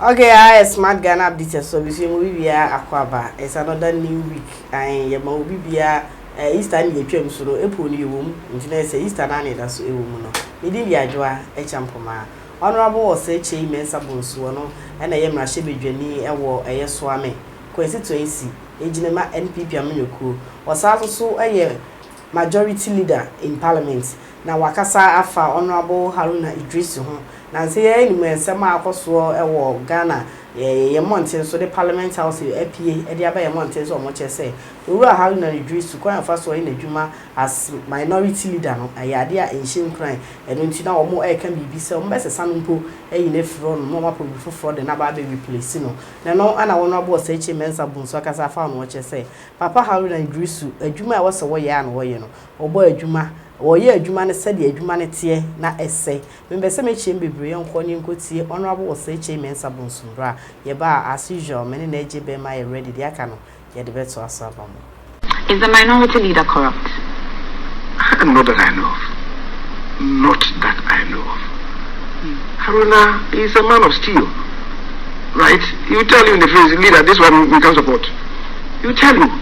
Okay, I smart Ghana update so we are akwaba. It's another new week. I am Obibia Easter ni etwam so no epo ni ewom. Nti na say Easter na da so ewom no. Medi bi adwoa echampoma. Honorable Osei Mensah bonso no na ye mrahye bedwani ewo eyeso ame. Constituency ejinema NPP amenyoku. Osaso so majority leader in parliament. Na wakasa afa Honorable Haruna ho. Na say ye ni ensema akoso ewo Ghana ye monte so the parliament house APA e dia ba ye monte so mo che say owura Haruna Idrisu kwan afa so in adwuma as minority leader no ayade a enhyin kran eno nti na omo e kan bibi se omo bese sanu mpo eyi na fro no mo ma probi foforo de na ba be replace no na no ana wono abo Osei Mensah bunso akasa afa no che say papa Haruna Idrisu adwuma a wo se wo ye an wo ye no obo adwuma Oye adwuma ne sede adwuma ne tie na ese membese mechiem bebre yenko ni nkotie Honorable Osei Mensah bonsumra ye ba as usual many na eje be ma ye ready dia ka no ye de beto asaba mo. Is the minority leader corrupt? Not that I know of. Not that I know of. Haruna is a man of steel, right? He will tell you in the face, leader, this one we can support. He will tell you.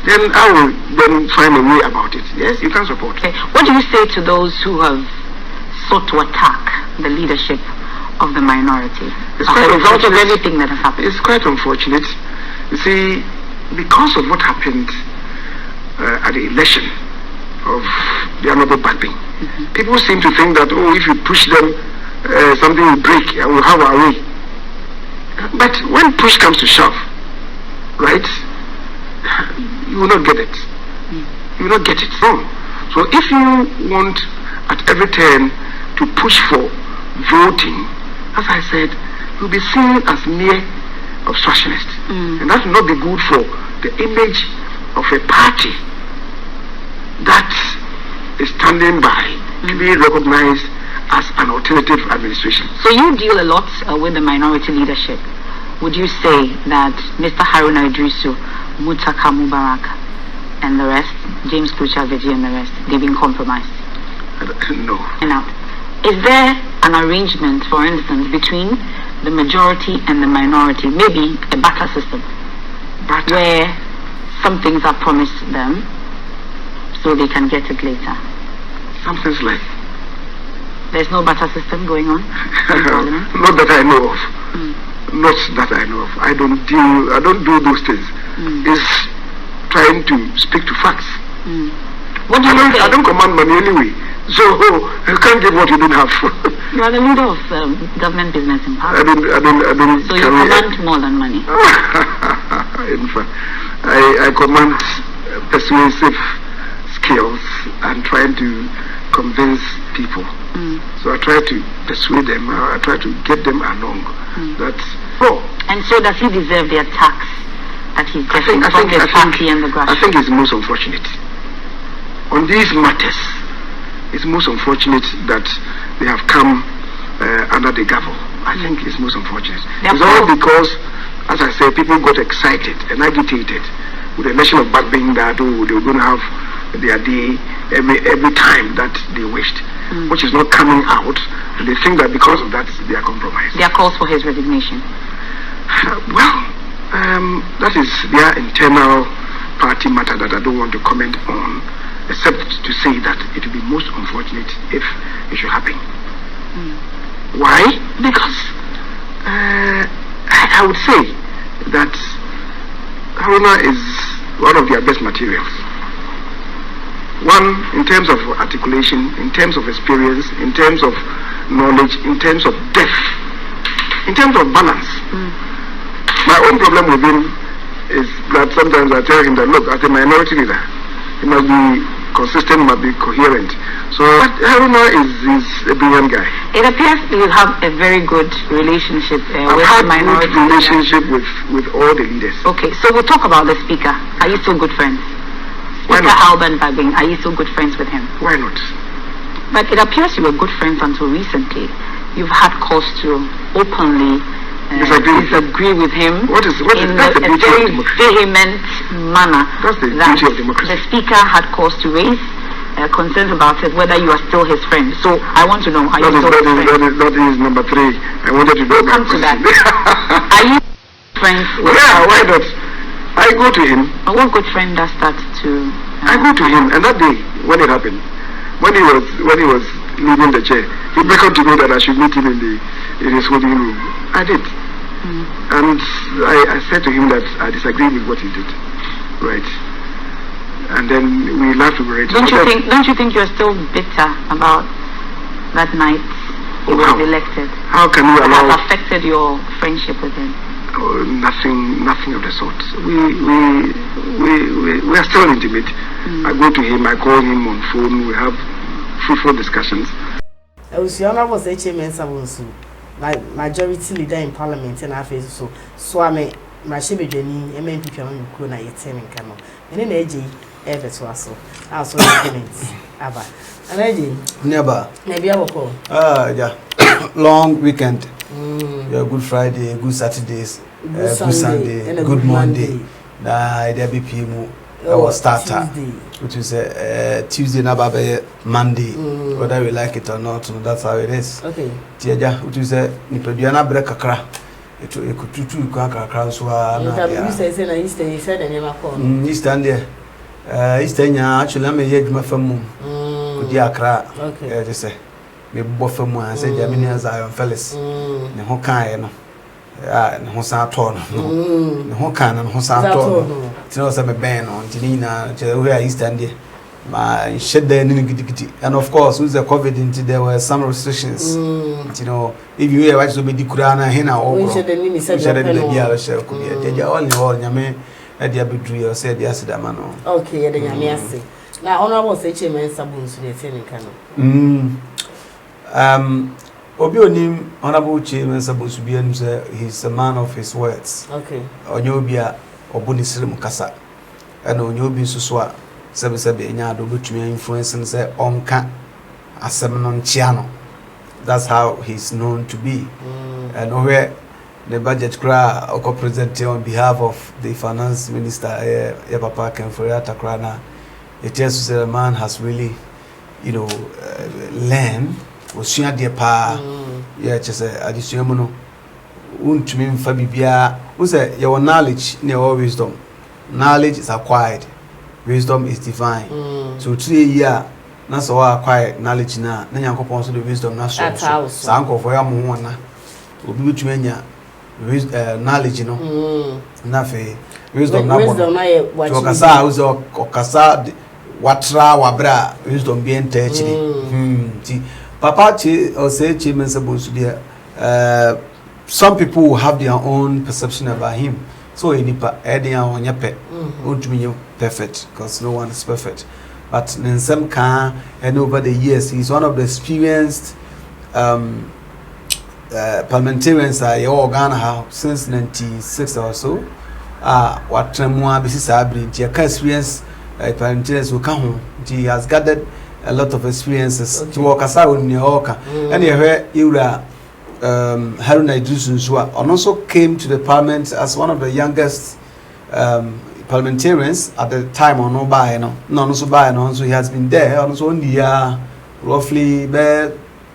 Then I will then find a way about it. Yes, you can support. Okay. What do you say to those who have sought to attack the leadership of the minority as a result of everything that has happened? It's quite unfortunate. You see, because of what happened at the election of the Honorable Bagby, people seem to think that, oh, if you push them, something will break and we'll have our way. But when push comes to shove, right, you will not get it. You will not get it. No. So if you want at every turn to push for voting, as I said, you'll be seen as mere obstructionist. And that will not be good for the image of a party that is standing by to be recognized as an alternative administration. So you deal a lot with the minority leadership. Would you say that Mr. Haruna Idrisu, Mutaka Mubarak, and the rest, James Kuchaveji and the rest, they've been compromised? No. Now, is there an arrangement, for instance, between the majority and the minority, maybe a barter system, where some things are promised them so they can get it later? Something's like. There's no barter system going on? Not that I know of. Not that I know of. I don't do those things. It's trying to speak to facts. What do you say? I don't command money anyway. So you can't get what you don't have. You are the leader of government business in power. I don't so you command more than money. In fact, I command persuasive skills and trying to convince people. So I try to persuade them. I try to get them along. And so does he deserve the attacks that he's getting from his party and the grassroots? I think it's most unfortunate. On these matters, it's most unfortunate that they have come under the gavel. I think it's most unfortunate. It's all because, as I said, people got excited and agitated with the election of Bagby that they were going to have their day every time that they wished, which is not coming out, and they think that because of that they are compromised. There are calls for his resignation. That is their internal party matter that I don't want to comment on, except to say that it would be most unfortunate if it should happen. Why? Because I would say that Haruna is one of their best materials. One, in terms of articulation, in terms of experience, in terms of knowledge, in terms of depth, in terms of balance. My own problem with him is that sometimes I tell him that, look, as a minority leader, he must be consistent, must be coherent. So Haruna is a brilliant guy. It appears you have a very good relationship with the minority. I've had a good relationship with all the leaders. Okay, so we'll talk about the speaker. Are you still good friends? Speaker Alban Bagby, are you still good friends with him? Why not? But it appears you were good friends until recently. You've had cause to openly disagree with him in a very vehement manner. That's the beauty of democracy. The speaker had cause to raise concerns about it, whether you are still his friend. So I want to know, are you still his friend? That is number 3. I wanted to We'll come to that. Are you friends with Yeah, why not? I go to him. What good friend does that to? I go to him, and that day when it happened, when he was leaving the chair, he beckoned to me that I should meet him in his holding room. I did, and I said to him that I disagree with what he did, right? And then we laughed over it. Don't you think you're still bitter about that night he was elected? How can you allow? Has affected your friendship with him? Oh, nothing of the sort. We are still intimate. I go to him, I call him on phone, we have fruitful discussions. I was the honorable Mensah, like majority leader in parliament and our face so I may my shebe Jenny, MMP on Kuna Yetin and Cano, and in AG ever so also comments. Abba. And AG never. Maybe I will call. Yeah. Long weekend. Yeah, Good Friday, good Saturdays, good Sunday, and good Monday. Nah, there be people. Our starter, which is Tuesday, Nababe, Monday, whether we like it or not. That's how it is. Okay. Tiaja, which is a Nipediana Brecacra. It could do Cracker, so you say, Easter, he said, and you are Eastern there. Eastern, actually, I'm a yet my family. Could you cry? Okay, they say. We both from one, I said, Jaminians are fellas. The whole kind, and Hosan Torn, the whole kind and Hosan Torn. It's not some band on Janina, where I stand there. My shed there, and of course, with the COVID, into there were some restrictions. You know, if you hear what to be the Kurana, Hena, or we should only Yame at the Abidri or said yesterday, man. Okay, the Yamiasi. Now, honorable Mensah Sabun, the same Obinim, honorable Mensah Sabun, he's a man of his words. Okay. Onyobia, Obunisrim Mukasa, and Onyobi Suswa, Sabi Nyado, which may influence and say, Onka, a Semenon Chiano. That's how he's known to be. And where the budget cry, Oko presented on behalf of the finance minister, Papa Kenforiata Krana, it tells us that a man has really, you know, learned. Was soon at the pa, yeah, just a additional to me, Fabibia, who said your knowledge, your wisdom. Knowledge is acquired, wisdom is divine. So 3 years, that's all acquired knowledge now. Then you can the wisdom, not so. Uncle for your mona will be to me, knowledge, you know, nothing. Wisdom, Okasa, who's Okasa, Watra, Wabra, wisdom being touched. Papa Osei Mensah, some people have their own perception about him. So in the perfect, because no one is perfect. But in some kind, and over the years, he's one of the experienced parliamentarians Ghana since 96 or so. What Tremua Bisis Abri, experience parliamentarians who come home. He has gathered a lot of experiences to walk aside in Yorka. And you heard Haruna and also came to the parliament as one of the youngest parliamentarians at the time on so he has been there also only roughly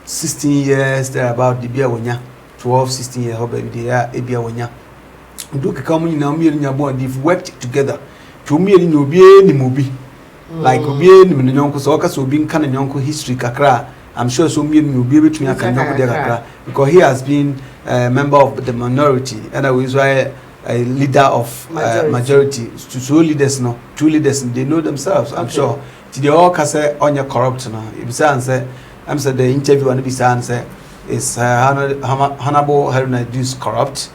16 years there about the Biawonya 12-16 years baby Biawonya do come in they've worked together to me in movie. Like Obinim and Yonko Soka, so being kind of Yonko history kakra. I'm sure so me will be between a kakra because he has been a member of the minority and I was a leader of majority. Two leaders, they know themselves. I'm sure. To the all say on your corrupt now. If say, I'm said the interview and be say is Honorable Haruna is corrupt.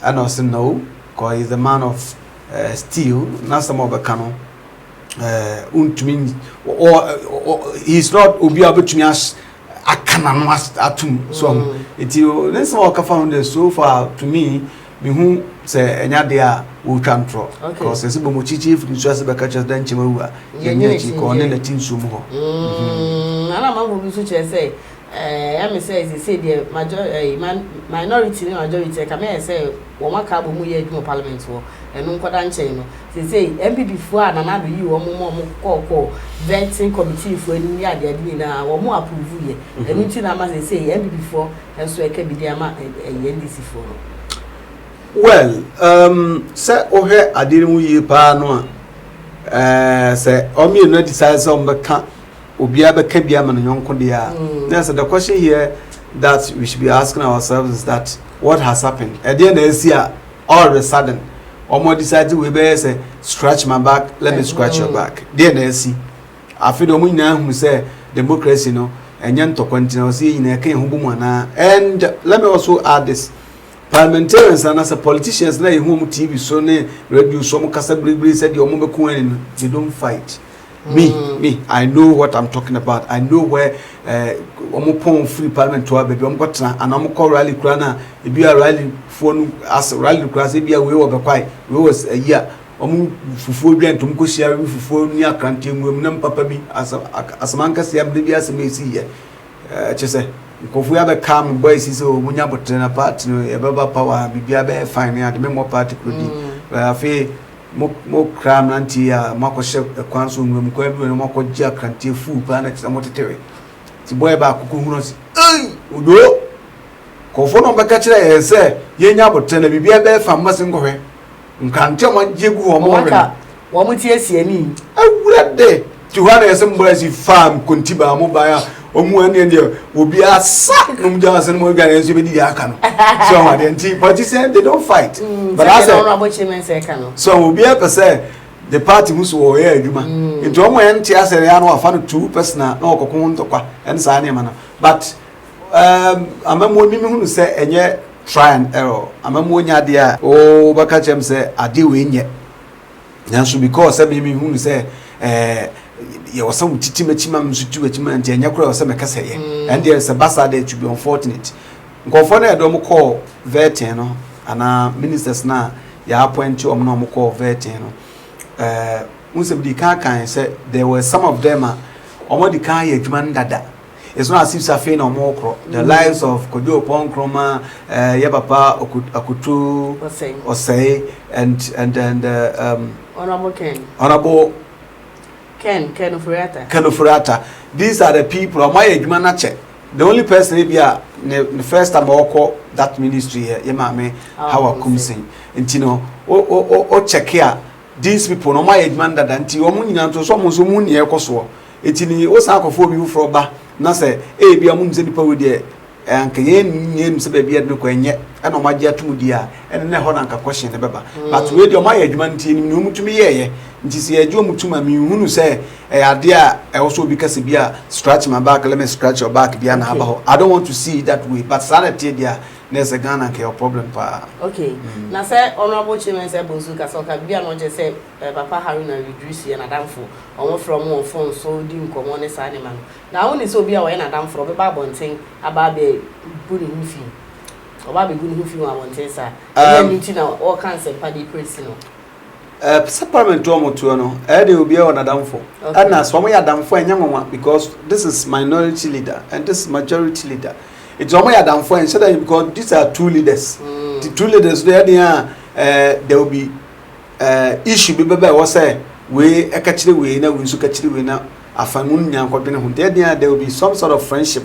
And also no, because he's a man of steel, not some of a canon. Or he's not Obi Abutunias a canon atum. So it's you. Let's walk found so far to me. Who say any idea will come through because it's a Bomuchi if you just about catches then Chimua, Yanchi, Cornel, the team sumo. I don't know what we should say. I say the minority majority come here say woma ka bo mu ye adwuma parliament wo enu nkoda nchen no say MPP fo a na na be yi wo mo ko vetting committee fo ni ade ade na wo mo approve ye enu ti na ma say MPP fo enso e ka bi dia ma NDC fo no. Well, say ohe ade mu yi pa no say o me no decide say o mbeka obia beka bia ma no yonko dia. That's the question here that we should be asking ourselves is that what has happened at the end of this year all of a sudden omo decided we be say scratch my back, let me scratch your back. The end see I feel omo nyina hu say democracy no enye ntokwantina say nyina kan hu bumu na. And let me also add this, parliamentarians and as politicians na hu mu TV so ne radio so mu kasa bribri said the omo be ko ani no, they don't fight. Me, I know what I'm talking about. I know where omo free parliament to baby omo kwatna and omo call rally krana e bi a rally phone as rally krana e bi a we wo be kwai we was a year omo fufuo dwan to mko share fufuo ni akrante ngwem na papa bi asamanka se am bi asem esi ye chese Kofi ya be calm boys so munya botre na party no e baba power bibia be fine and me more party krodi afi mo kram nanti ya makoshe kwanso ngwem kwa bi no makoji akrante fu pa na tsa motetere ti boy ba kuku hunu si udo Kofi no beka kire ye se ye nya botre na bibia be fa mmase ngohwe nkante mo jegu o mo re wo mo tie sie ni awurade ti hwa na ye se mbora si farm kontiba mo ba ya omu ane ndia obi asa no mu jawa sene mo gwa na so be di aka no so what they politicians they don't fight but as so obi a person the party muso wo ya adwuma nti omo en ti asere ya no afa no 2 personal na okokon ntokwa en sa ne ma no but amamo ni mi hunu se enye try and error amamo nya de a o baka chem se ade we nye nyanso because se mi hunu se ye was some titimachima msutu achima nti enya kura was make kasa ye and there is a bastard to be unfortunate nkofo na edom call vetting no ana ministers na ya appoint om no call vetting no unsem di kan say there were some of them omo di kan ye adwuma ndada. It's not as if Safi no more the lives of Kojo Ponkroma, ye papa Okutu Osei and Honorable Ken. Honorable Ken Ofurata. Ken Ofurata. These are the people. The only person the first time I call that ministry here, Yemame, how I come sing. And you know, check here. These people, no my man that anti woman to some moon here coswo. It's in the Osaka for ba. Na say, be a moon's any power there. And Kayen se baby at no quenya, and on my dear to dear, and never anka question the baba. But with your my man team, no to me, ye. This year, Joe Mutuma, who say, dear, I also because be a scratch my back, let me scratch your back, be an I don't want to see it that way, but sanity, dear, there's a gun and care problem. Okay. Now, say, Honorable Chairman said, Bozuka, so can be an just say, Papa Haruna reduce and Adom for, or from one phone, so didn't come on this animal. Now, only so be away and Adom for the Babon thing about the good fee. Or Baby good fee, I want to say, and all kinds of paddy personal. Supplement to no they will be on Adom for. And as for me Adom for and young because this is minority leader and this is majority leader. It's only Adom for and said because these are two leaders. The two leaders there will be issue be was say we actually we na we so catchly we na afanun nya kwabene hu there will be some sort of friendship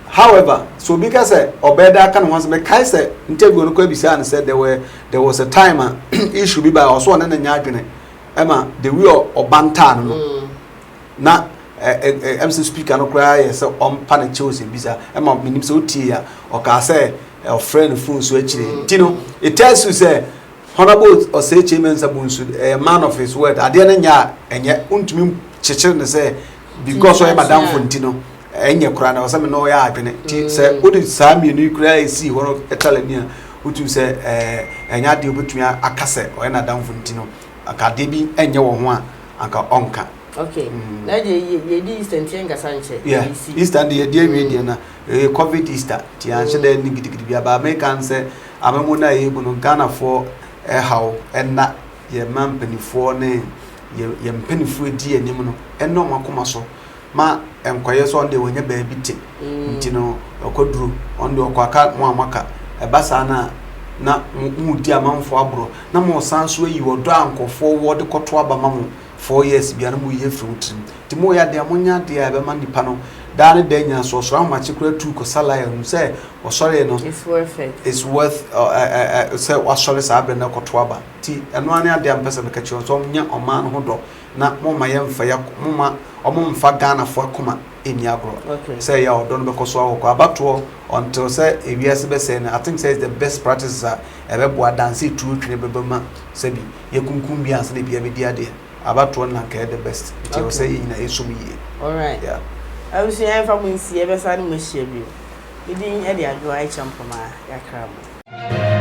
however so because obeda kan once me kai say interview no kwa bisa and said there was a time issue be by also na nya adwene ema the way obanta no na MC speaker no cry yes on pan chosen bisa ema minim so tie ya o ka say a friend phone so actually you know it tells you say Honorable Osei Mensah a man of his word ade na nya enye untumi cheche ne say because o madam Fontino enye kura na wasame no ya adwene ti say odi Sammy no kura esi horo etalania utu say enya de obetumi akase o na madam Fontino akade bi enye wo ho anka onka. Okay. Na ye di Eastern Tianga Sanche. Yeah. Eastern the day we na COVID Easter ti anche de ni gidigidi bia ba American say amemuna ye bu no Ghana for how and na ye man penifo ne ye mpenifo di anim no eno makoma so ma enkoye so onde wonya ba bi te nti no okoduru onde okwaka mo amaka ebasa na mudi amanfo abro na mo sanso yi wodo ankofo wo de koto aba mamo 4 years bia na mo ye fruit ti mo ya de amonya de ya be man nipa no dane de nya so so ma chikura tu ko sala ya say o sorry no it's worth it say wa sorry sa be na koto aba ti eno ane ade ampesa be ka chi so nya oman ho do na mo ma ye mfa ya mo ma omo mfa Ghana fo akoma eni agro say ya odo no be ko so akoko abato until say ewiase be say I think say is the best practice ebe bo dance tu twene be ma sabi ye kunkum bi anse bia be dia de abato na ka the best until say ina esum yi all right yeah I was here for me see ebe sa ni mo hia bi idin e de adwo ai champoma yakra mo